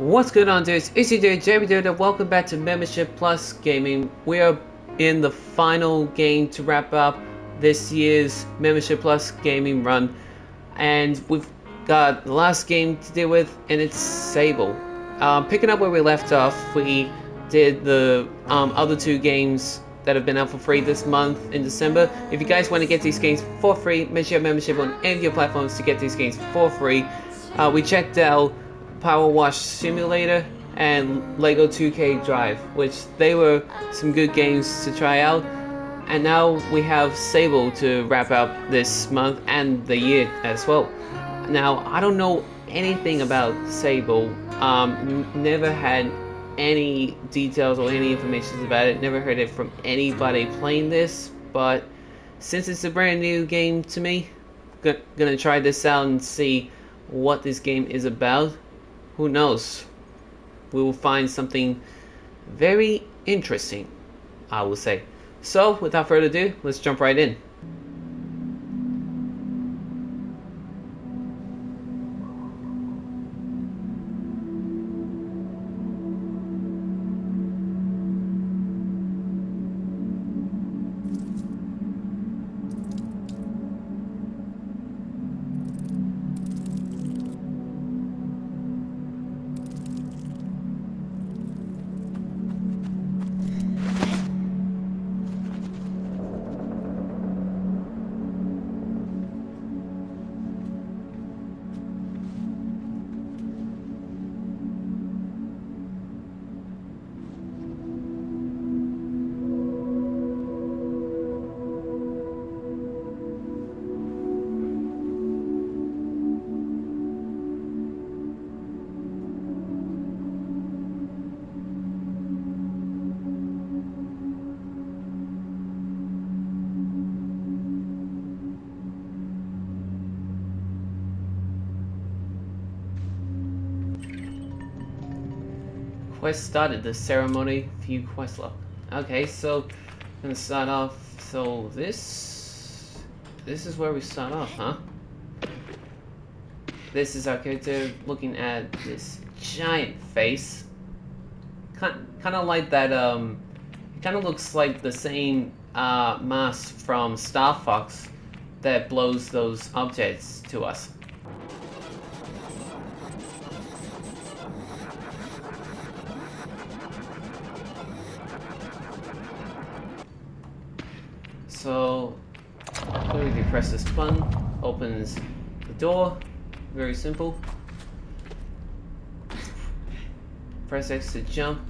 What's going on, dudes? It's your dude, JB Dude, and welcome back to Membership Plus Gaming. We are in the final game to wrap up this year's Membership Plus Gaming run, and we've got the last game to deal with, and it's Sable. Picking up where we left off, we did the other two games that have been out for free this month in December. If you guys want to get these games for free, make sure you have membership on any of your platforms to get these games for free. We checked out Power Wash Simulator and Lego 2K Drive, which they were some good games to try out. And now we have Sable to wrap up this month and the year as well. Now, I don't know anything about Sable, never had any details or any information about it, never heard it from anybody playing this, but since it's a brand new game to me, gonna try this out and see what this game is about. Who knows? We will find something very interesting, I will say. So, without further ado, let's jump right in. Quest started, the ceremony, view quest log. Okay, so I'm gonna start off. So this is where we start off, huh? This is our character looking at this giant face. Kind of like that. It kind of looks like the same mask from Star Fox that blows those objects to us. So, if you press this button, opens the door. Very simple. Press X to jump.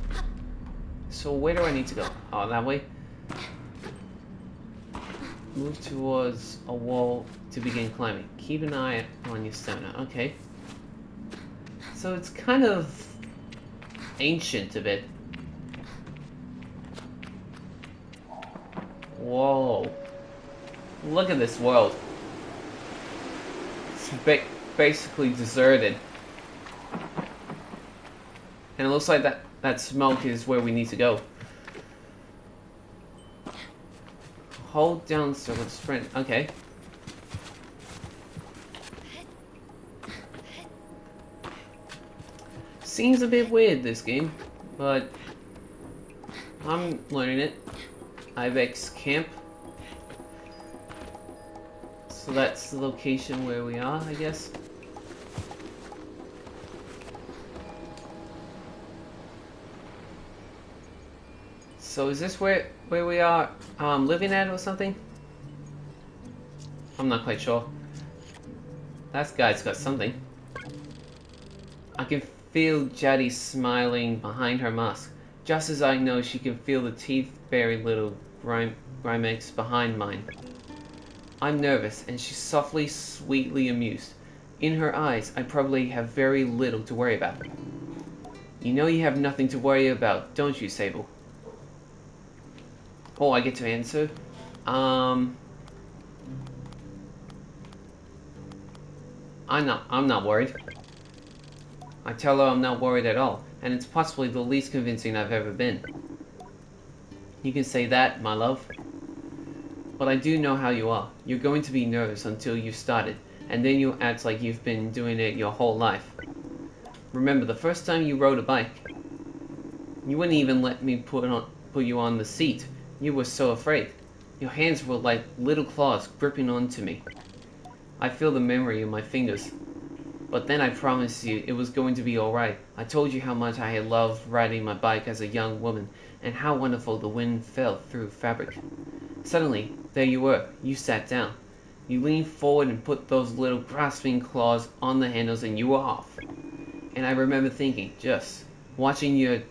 So where do I need to go? Oh, that way. Move towards a wall to begin climbing. Keep an eye on your stamina. Okay. So it's kind of ancient a bit. Whoa. Look at this world. It's basically deserted. And it looks like that smoke is where we need to go. Hold down circle to sprint. Okay. Seems a bit weird, this game, but I'm learning it. Ibex Camp. So that's the location where we are, I guess. So is this where we are living at or something? I'm not quite sure. That guy's got something. I can feel Jaddy smiling behind her mask. Just as I know she can feel the teeth-bearing little Grimex behind mine. I'm nervous, and she's softly, sweetly amused. In her eyes, I probably have very little to worry about. You know you have nothing to worry about, don't you, Sable? Oh, I get to answer? I'm not worried. I tell her I'm not worried at all, and it's possibly the least convincing I've ever been. You can say that, my love. But I do know how you are. You're going to be nervous until you've started, and then you'll act like you've been doing it your whole life. Remember, the first time you rode a bike, you wouldn't even let me put you on the seat. You were so afraid. Your hands were like little claws gripping onto me. I feel the memory in my fingers. But then I promised you it was going to be alright. I told you how much I had loved riding my bike as a young woman, and how wonderful the wind felt through fabric. Suddenly, there you were. You sat down. You leaned forward and put those little grasping claws on the handles, and you were off. And I remember thinking, just watching you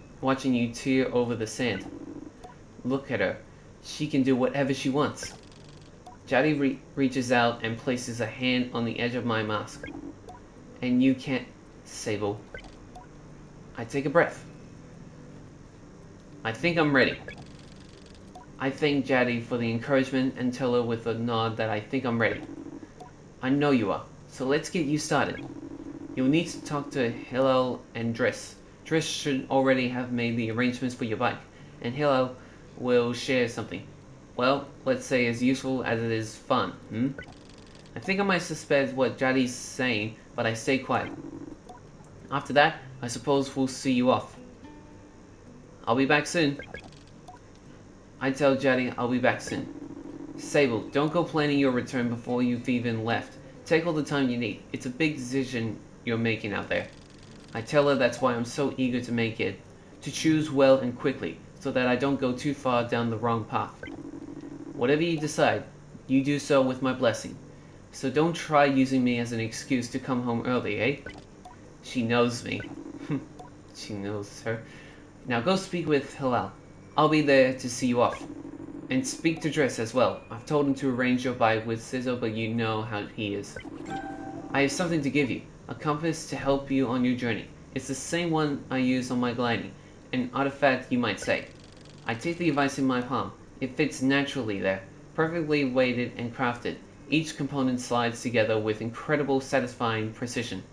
tear over the sand. Look at her. She can do whatever she wants. Jaddy reaches out and places a hand on the edge of my mask. And you can't, Sable. I take a breath. I think I'm ready. I thank Jaddy for the encouragement and tell her with a nod that I think I'm ready. I know you are, so let's get you started. You'll need to talk to Hillel and Driss. Driss should already have made the arrangements for your bike, and Hillel will share something. Well, let's say as useful as it is fun, I think I might suspect what Jaddy's saying, but I stay quiet. After that, I suppose we'll see you off. I'll be back soon. I tell Jaddy I'll be back soon. Sable, don't go planning your return before you've even left. Take all the time you need. It's a big decision you're making out there. I tell her that's why I'm so eager to make it. To choose well and quickly, so that I don't go too far down the wrong path. Whatever you decide, you do so with my blessing. So don't try using me as an excuse to come home early, eh? She knows me. She knows her. Now go speak with Hillel. I'll be there to see you off. And speak to Driss as well. I've told him to arrange your bike with Sizzle, but you know how he is. I have something to give you. A compass to help you on your journey. It's the same one I use on my gliding. An artifact, you might say. I take the advice in my palm. It fits naturally there. Perfectly weighted and crafted. Each component slides together with incredible satisfying precision.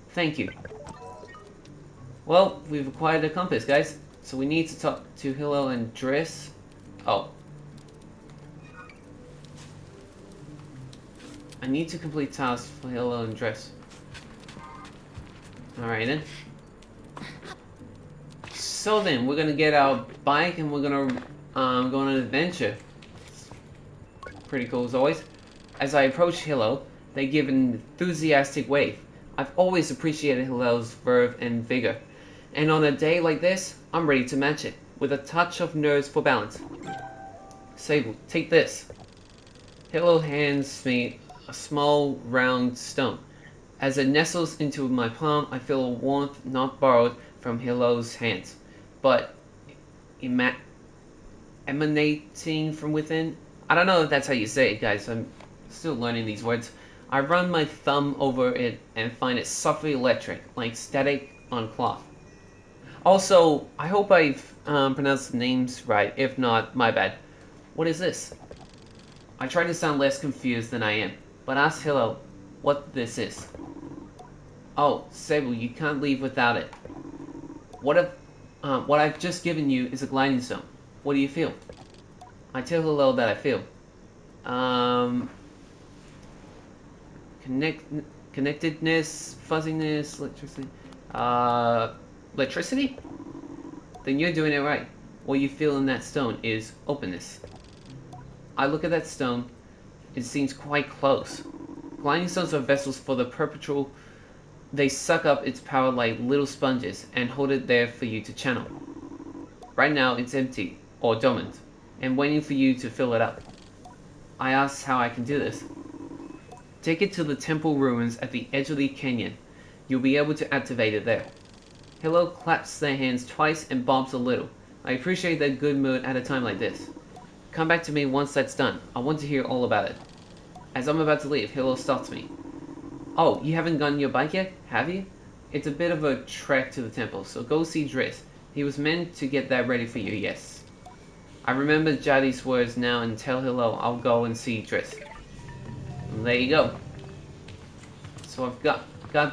Thank you. Well, we've acquired a compass, guys. So we need to talk to Hillel and Driss. Oh. I need to complete tasks for Hillel and Driss. Alright then. So then, we're gonna get our bike and we're gonna go on an adventure. Pretty cool as always. As I approach Hillel, they give an enthusiastic wave. I've always appreciated Hillel's verve and vigor. And on a day like this, I'm ready to match it, with a touch of nerves for balance. Sable, take this. Hillel hands me a small, round stone. As it nestles into my palm, I feel a warmth not borrowed from Hillel's hands, but emanating from within. I don't know if that's how you say it, guys. I'm still learning these words. I run my thumb over it and find it softly electric, like static on cloth. Also, I hope I've pronounced the names right. If not, my bad. What is this? I try to sound less confused than I am, but ask Hillel what this is. Oh, Sable, you can't leave without it. What I've just given you is a gliding stone. What do you feel? I tell Hillel that I feel. Connectedness, fuzziness, electricity. Electricity? Then you're doing it right. What you feel in that stone is openness. I look at that stone. It seems quite close. Gliding stones are vessels for the perpetual. They suck up its power like little sponges and hold it there for you to channel. Right now it's empty, or dormant, and waiting for you to fill it up. I ask how I can do this. Take it to the temple ruins at the edge of the canyon. You'll be able to activate it there. Hillel claps their hands twice and bobs a little. I appreciate their good mood at a time like this. Come back to me once that's done. I want to hear all about it. As I'm about to leave, Hillel stops me. Oh, you haven't gotten your bike yet, have you? It's a bit of a trek to the temple, so go see Driss. He was meant to get that ready for you, yes. I remember Jaddy's words now and tell Hillel I'll go and see Driss. And there you go. So I've got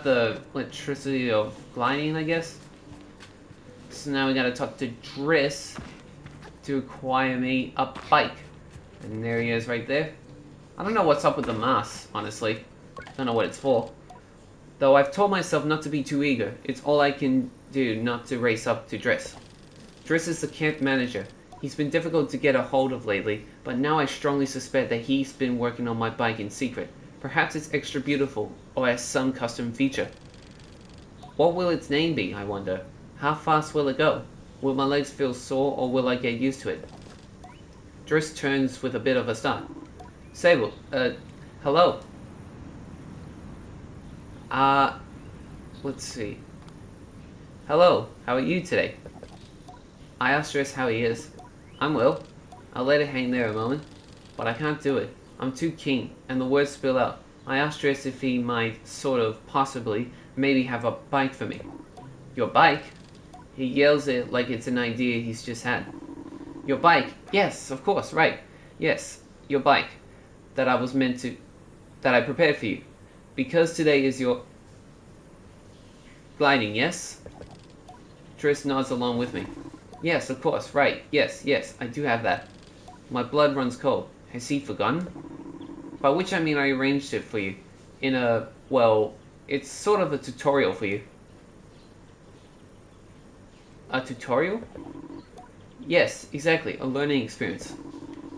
the electricity of gliding, I guess. So now we gotta talk to Driss to acquire me a bike. And there he is right there. I don't know what's up with the mask, honestly. Don't know what it's for. Though I've told myself not to be too eager, it's all I can do not to race up to Driss. Driss is the camp manager. He's been difficult to get a hold of lately, but now I strongly suspect that he's been working on my bike in secret. Perhaps it's extra beautiful, or has some custom feature. What will its name be, I wonder? How fast will it go? Will my legs feel sore, or will I get used to it? Driss turns with a bit of a start. Sable, hello. Let's see. Hello, how are you today? I asked Driss how he is. I'm well. I'll let it hang there a moment. But I can't do it. I'm too keen, and the words spill out. I asked Driss if he might, sort of, possibly, maybe have a bike for me. Your bike? He yells it like it's an idea he's just had. Your bike? Yes, of course, right. Yes, your bike. That I prepared for you. Because today is your gliding, yes? Driss nods along with me. Yes, of course, right. Yes, I do have that. My blood runs cold. Has he forgotten? By which I mean I arranged it for you. In a, well, it's sort of a tutorial for you. A tutorial? Yes, exactly, a learning experience.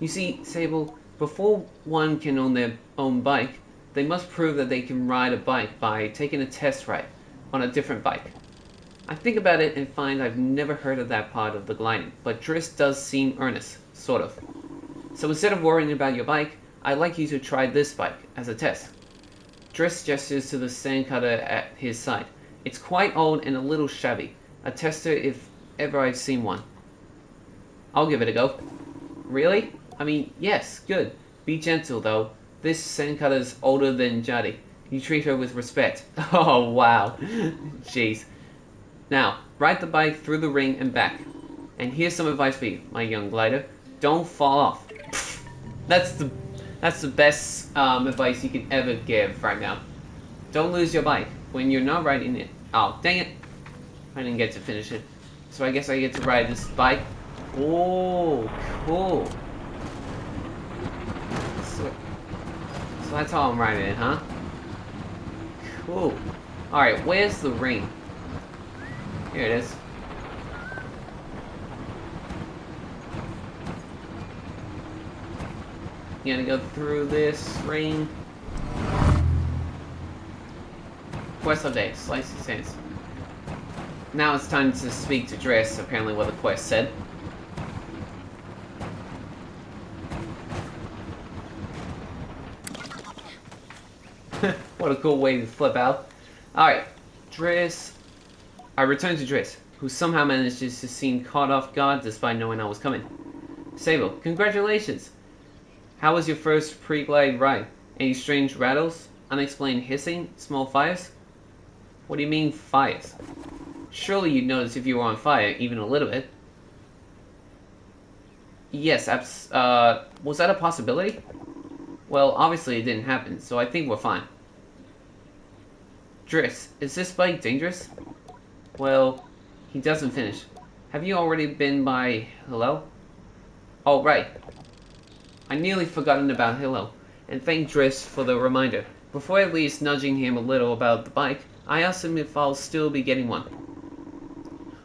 You see, Sable, before one can own their own bike, they must prove that they can ride a bike by taking a test ride on a different bike. I think about it and find I've never heard of that part of the gliding, but Driss does seem earnest, sort of. So instead of worrying about your bike, I'd like you to try this bike as a test. Driss gestures to the sandcutter at his side. It's quite old and a little shabby. A tester if ever I've seen one. I'll give it a go. Really? I mean, yes, good. Be gentle, though. This sandcutter's older than Jadi. You treat her with respect. Oh, wow. Jeez. Now, ride the bike through the ring and back. And here's some advice for you, my young glider. Don't fall off. That's the best advice you can ever give right now. Don't lose your bike when you're not riding it. Oh, dang it. I didn't get to finish it. So I guess I get to ride this bike. Oh, cool. So that's how I'm riding it, huh? Cool. Alright, where's the ring? Here it is. You gotta go through this ring. Quest update, slice his hands. Now it's time to speak to Driss, apparently what the quest said. What a cool way to flip out. Alright, Driss. I return to Driss, who somehow manages to seem caught off guard despite knowing I was coming. Sable, congratulations! How was your first pre-glide ride? Any strange rattles? Unexplained hissing? Small fires? What do you mean, fires? Surely you'd notice if you were on fire, even a little bit. Yes, was that a possibility? Well, obviously it didn't happen, so I think we're fine. Driss, is this bike dangerous? Well, he doesn't finish. Have you already been by Hello? Oh, right. I nearly forgotten about Hello, and thank Driss for the reminder. Before at least nudging him a little about the bike, I asked him if I'll still be getting one.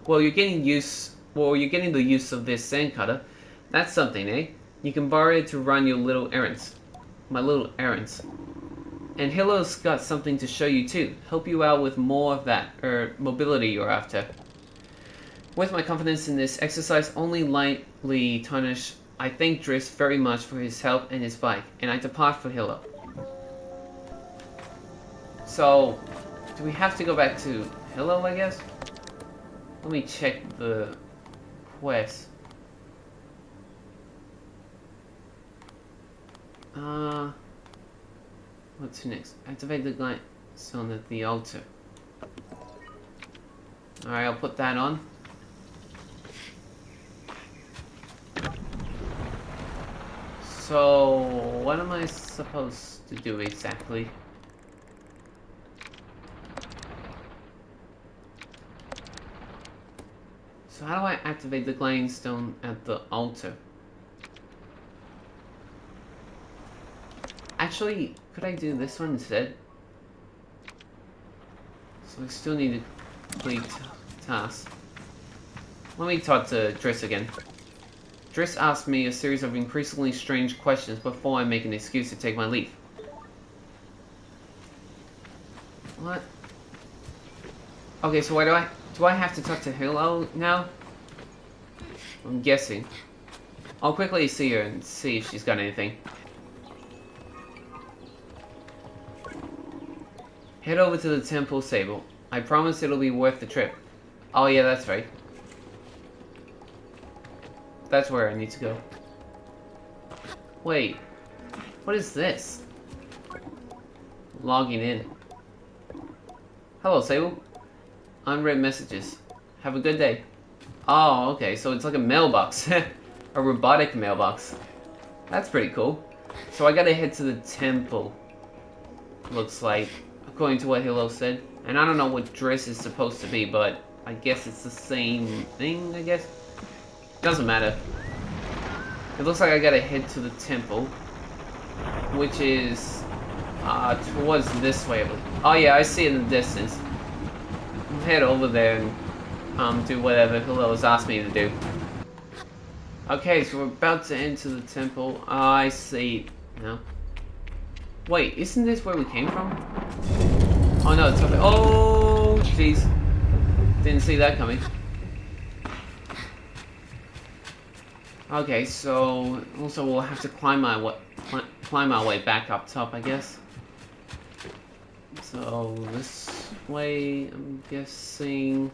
Well, you're getting the use of this sand cutter. That's something, eh? You can borrow it to run your little errands. My little errands. And Hello's got something to show you too. Help you out with more of that, mobility you're after. With my confidence in this exercise only lightly tarnished, I thank Driss very much for his help and his bike, and I depart for Hello. So, do we have to go back to Hello, I guess? Let me check the quest. What's next? Activate the glidestone at the altar. Alright, I'll put that on. So, what am I supposed to do exactly? So how do I activate the glidestone at the altar? Actually, could I do this one instead? So I still need to complete tasks. Let me talk to Driss again. Driss asked me a series of increasingly strange questions before I make an excuse to take my leave. What? Okay, so why do I have to talk to Hilo now? I'm guessing. I'll quickly see her and see if she's got anything. Head over to the temple, Sable. I promise it'll be worth the trip. Oh yeah, that's right. That's where I need to go. Wait, what is this? Logging in. Hello, Sable. Unread messages. Have a good day. Oh, okay, so it's like a mailbox. A robotic mailbox. That's pretty cool. So I gotta head to the temple. Looks like, according to what Hilo said. And I don't know what Driss is supposed to be, but I guess it's the same thing, I guess? Doesn't matter. It looks like I gotta head to the temple, which is towards this way. Oh yeah, I see it in the distance. I'll head over there and do whatever Hilo's asked me to do. Okay, so we're about to enter the temple. I see. No. Wait, isn't this where we came from? Oh no, it's over. Oh, jeez. Didn't see that coming. Okay, so also we'll have to climb our way back up top, I guess. So this way, I'm guessing.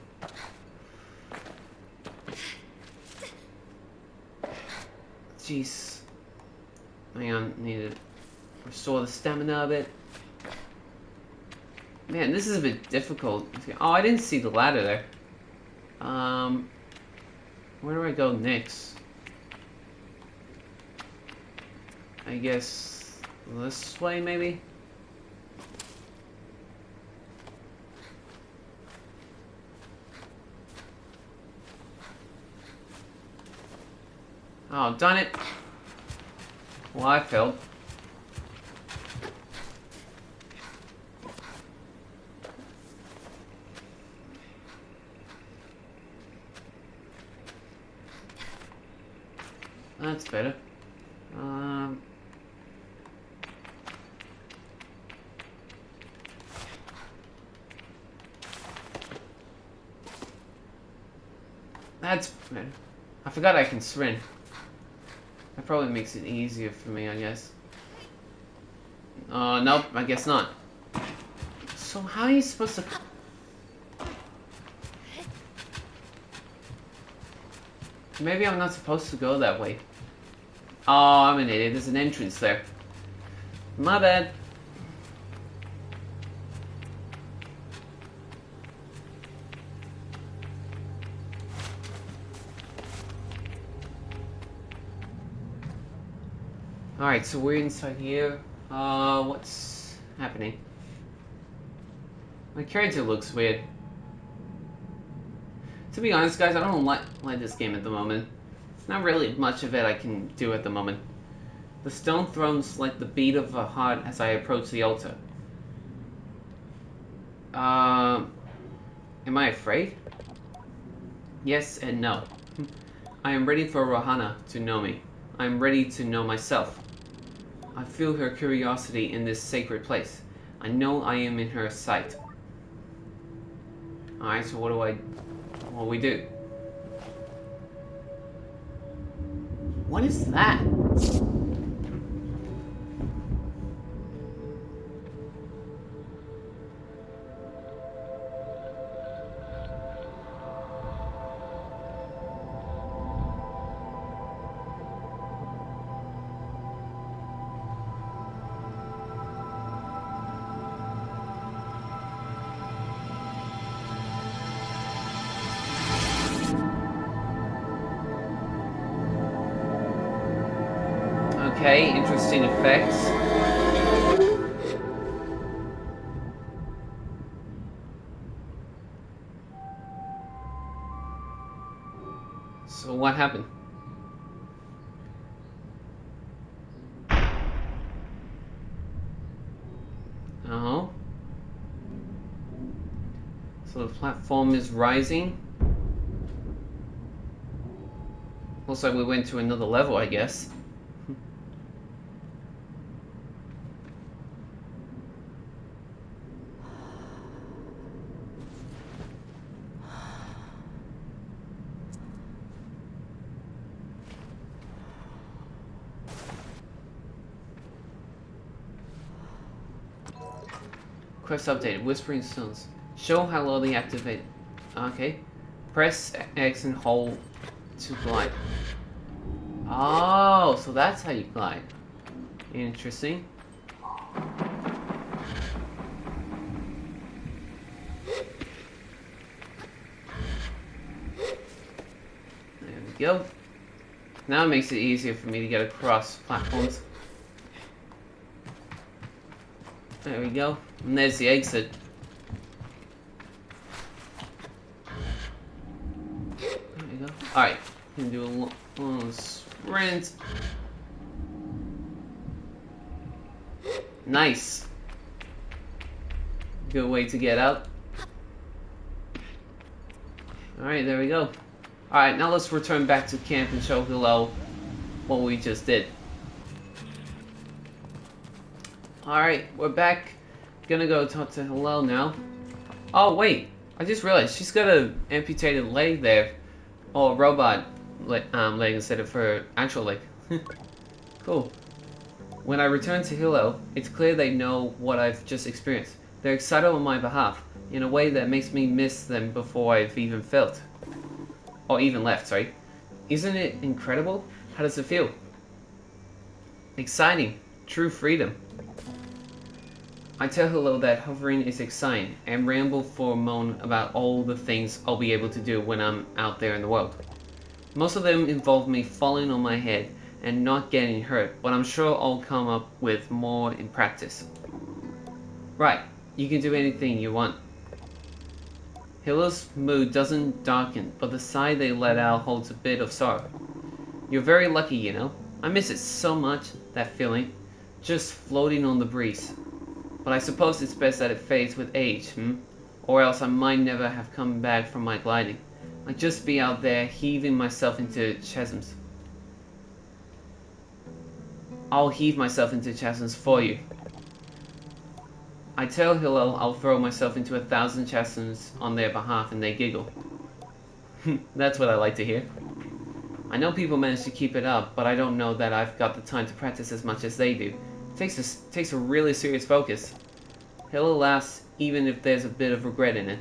Jeez. Hang on, need to restore the stamina a bit. Man, this is a bit difficult. Oh, I didn't see the ladder there. Where do I go next? I guess this way, maybe? Oh, darn it. Well, I failed. That's better. That's better. I forgot I can sprint. That probably makes it easier for me, I guess. Nope, I guess not. So how are you supposed to... Maybe I'm not supposed to go that way. Oh, I'm an idiot. There's an entrance there. My bad. Alright, so we're inside here. What's happening? My character looks weird. To be honest, guys, I don't like this game at the moment. There's not really much of it I can do at the moment. The stone thrones like the beat of a heart as I approach the altar. Am I afraid? Yes and no. I am ready for Rohana to know me. I am ready to know myself. I feel her curiosity in this sacred place. I know I am in her sight. Alright, so what do we do? What is that? Okay, interesting effects. So what happened? Oh. platform is rising. Looks like we went to another level, I guess. Quest updated. Whispering Stones. Show how low they activate. Okay. Press X and hold to glide. Oh, so that's how you glide. Interesting. There we go. Now it makes it easier for me to get across platforms. There we go. And there's the exit. There we go. Alright. Can do a long sprint. Nice. Good way to get out. Alright, there we go. Alright, now let's return back to camp and show Hilo what we just did. Alright, we're back. Gonna go talk to Hilo now. Oh, wait. I just realized she's got an amputated leg there. Or a robot leg instead of her actual leg. Cool. When I return to Hilo, it's clear they know what I've just experienced. They're excited on my behalf, in a way that makes me miss them before I've even felt. Or even left, sorry. Isn't it incredible? How does it feel? Exciting. True freedom. I tell Hilo that hovering is exciting, and ramble for a moment about all the things I'll be able to do when I'm out there in the world. Most of them involve me falling on my head and not getting hurt, but I'm sure I'll come up with more in practice. Right, you can do anything you want. Hilo's mood doesn't darken, but the sigh they let out holds a bit of sorrow. You're very lucky, you know. I miss it so much, that feeling. Just floating on the breeze. But I suppose it's best that it fades with age, Or else I might never have come back from my gliding. I'd just be out there heaving myself into chasms. I'll heave myself into chasms for you. I tell Hilo I'll throw myself into 1,000 chasms on their behalf and they giggle. That's what I like to hear. I know people manage to keep it up, but I don't know that I've got the time to practice as much as they do. It takes a really serious focus. Hilo laughs even if there's a bit of regret in it.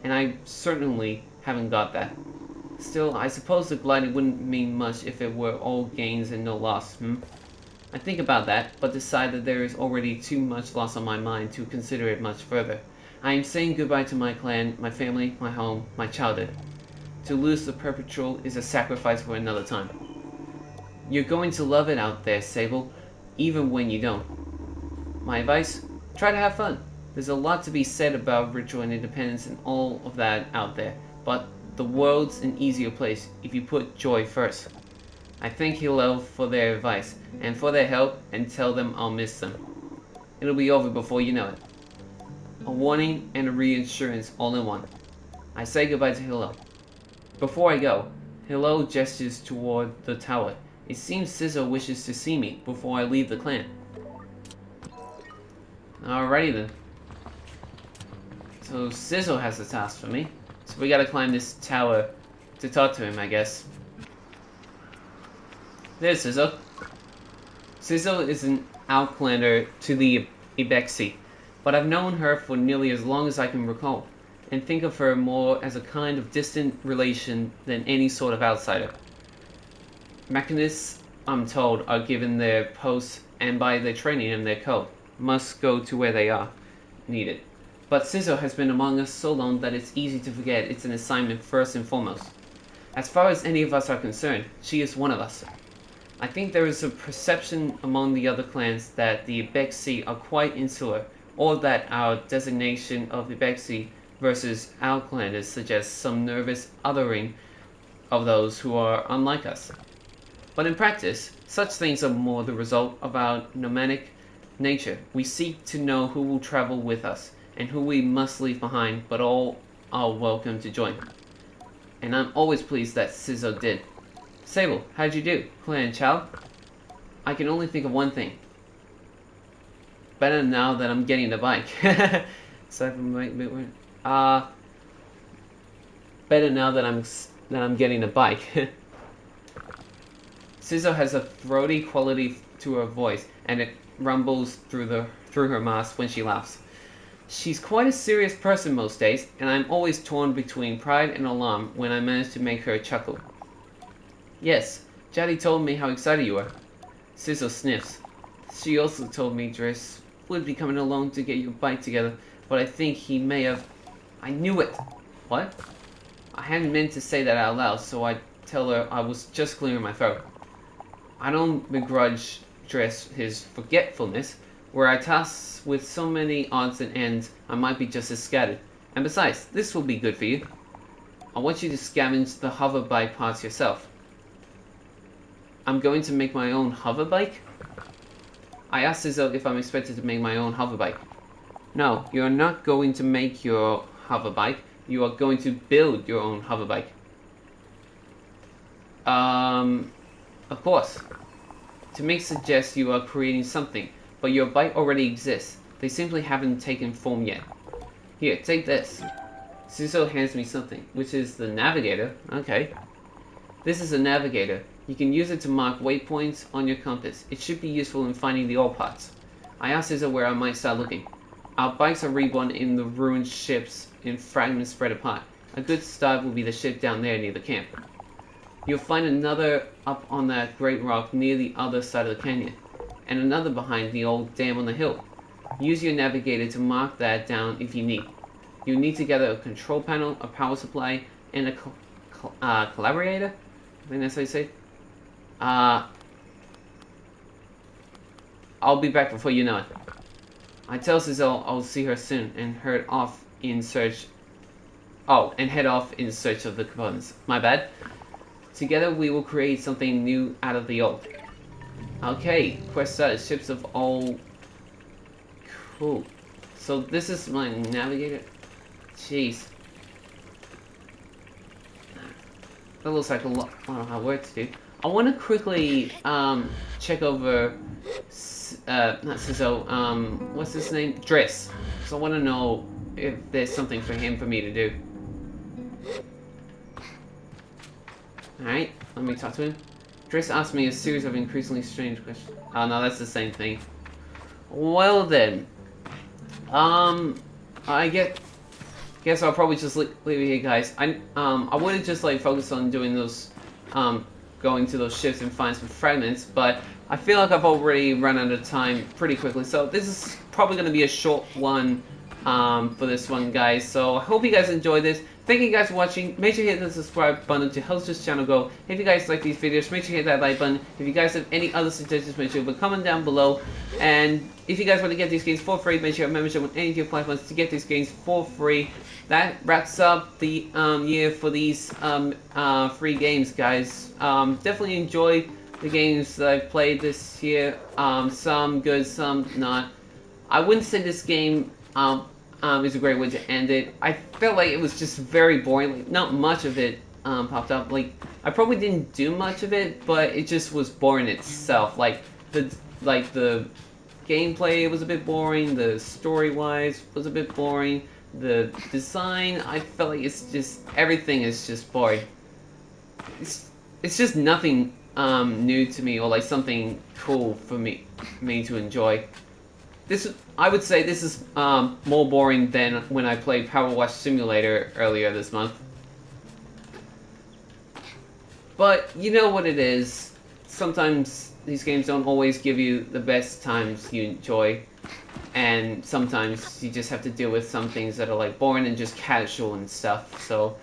And I certainly haven't got that. Still, I suppose the gliding wouldn't mean much if it were all gains and no loss, I think about that, but decide that there is already too much loss on my mind to consider it much further. I am saying goodbye to my clan, my family, my home, my childhood. To lose the perpetual is a sacrifice for another time. You're going to love it out there, Sable, even when you don't. My advice? Try to have fun. There's a lot to be said about ritual and independence and all of that out there, but the world's an easier place if you put joy first. I thank Hilo for their advice, and for their help, and tell them I'll miss them. It'll be over before you know it. A warning and a reassurance all in one. I say goodbye to Hilo. Before I go, Hilo gestures toward the tower. It seems Sizzo wishes to see me before I leave the clan. Alrighty then. So Sizzo has a task for me. So we gotta climb this tower to talk to him, I guess. There's Sizzo. Sizzo is an outlander to the Ibexi, but I've known her for nearly as long as I can recall, and think of her more as a kind of distant relation than any sort of outsider. Mechanists, I'm told, are given their posts and by their training and their code, must go to where they are needed. But Sizzo has been among us so long that it's easy to forget it's an assignment first and foremost. As far as any of us are concerned, she is one of us. I think there is a perception among the other clans that the Ibexi are quite insular, or that our designation of Ibexi versus outlanders suggests some nervous othering of those who are unlike us. But in practice, such things are more the result of our nomadic nature. We seek to know who will travel with us, and who we must leave behind, but all are welcome to join. And I'm always pleased that Sizzle did. Sable, how'd you do? Clan Chow? I can only think of one thing. Better now that I'm getting the bike. Better now that I'm getting a bike. Sizzle has a throaty quality to her voice, and it rumbles through her mask when she laughs. She's quite a serious person most days, and I'm always torn between pride and alarm when I manage to make her chuckle. Yes, Jaddy told me how excited you are. Sizzle sniffs. She also told me Driss would be coming along to get your bike together, but I think he may have... I knew it! What? I hadn't meant to say that out loud, so I tell her I was just clearing my throat. I don't begrudge Driss his forgetfulness. Were I tasked with so many odds and ends, I might be just as scattered. And besides, this will be good for you. I want you to scavenge the hover bike parts yourself. I'm going to make my own hover bike? I asked Sizzle if I'm expected to make my own hover bike. No, you're not going to make your hover bike. You are going to build your own hover bike. Of course. To make suggests you are creating something, but your bike already exists. They simply haven't taken form yet. Here, take this. Sizzle hands me something, which is the navigator. Okay. This is a navigator. You can use it to mark waypoints on your compass. It should be useful in finding the ore parts. I asked Sizzle where I might start looking. Our bikes are reborn in the ruined ships in fragments spread apart. A good start will be the ship down there near the camp. You'll find another up on that great rock near the other side of the canyon, and another behind the old dam on the hill. Use your navigator to mark that down if you need. You'll need to gather a control panel, a power supply, and a collaborator? I think that's how you say it. I'll be back before you know it. I tell Sizzle I'll see her soon and head off in search of the components. My bad. Together we will create something new out of the old. Okay, quest started. Ships of all... Cool. So this is my navigator? Jeez. That looks like a lot of work to do. I want to quickly check over... not Sizzle, what's his name? Driss. So I want to know if there's something for him for me to do. Alright, let me talk to him. Driss asked me a series of increasingly strange questions. Oh no, that's the same thing. Well then. I guess I'll probably just leave it here, guys. I would have just like focused on doing those, going to those ships and find some fragments, but I feel like I've already run out of time pretty quickly. So this is probably going to be a short one, for this one, guys. So I hope you guys enjoyed this. Thank you guys for watching. Make sure you hit the subscribe button to help this channel grow. If you guys like these videos, make sure you hit that like button. If you guys have any other suggestions, make sure you comment down below. And if you guys want to get these games for free, make sure you have membership on any of your platforms to get these games for free. That wraps up the year for these free games, guys. Definitely enjoy the games that I've played this year. Some good, some not. I wouldn't say this game is a great way to end it. I felt like it was just very boring. Like, not much of it popped up. Like, I probably didn't do much of it, but it just was boring itself. Like the gameplay was a bit boring. The story-wise was a bit boring. The design, I felt like it's just everything is just boring. It's just nothing new to me or like something cool for me to enjoy. I would say this is more boring than when I played Power Wash Simulator earlier this month. But you know what it is. Sometimes these games don't always give you the best times you enjoy. And sometimes you just have to deal with some things that are like boring and just casual and stuff. So,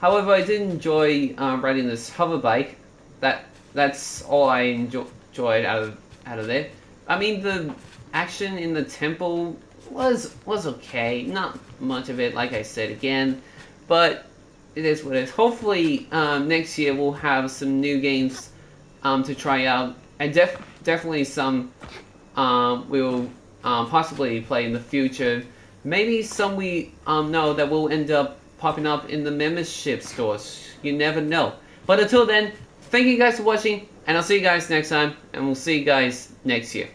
however, I did enjoy riding this hover bike. That's all I enjoyed out of it. I mean, the action in the temple was okay. Not much of it, like I said again, but it is what it is. Hopefully, next year we'll have some new games to try out, and definitely some we'll possibly play in the future. Maybe some we know that we'll end up popping up in the membership stores. You never know. But until then, thank you guys for watching, and I'll see you guys next time, and we'll see you guys next year.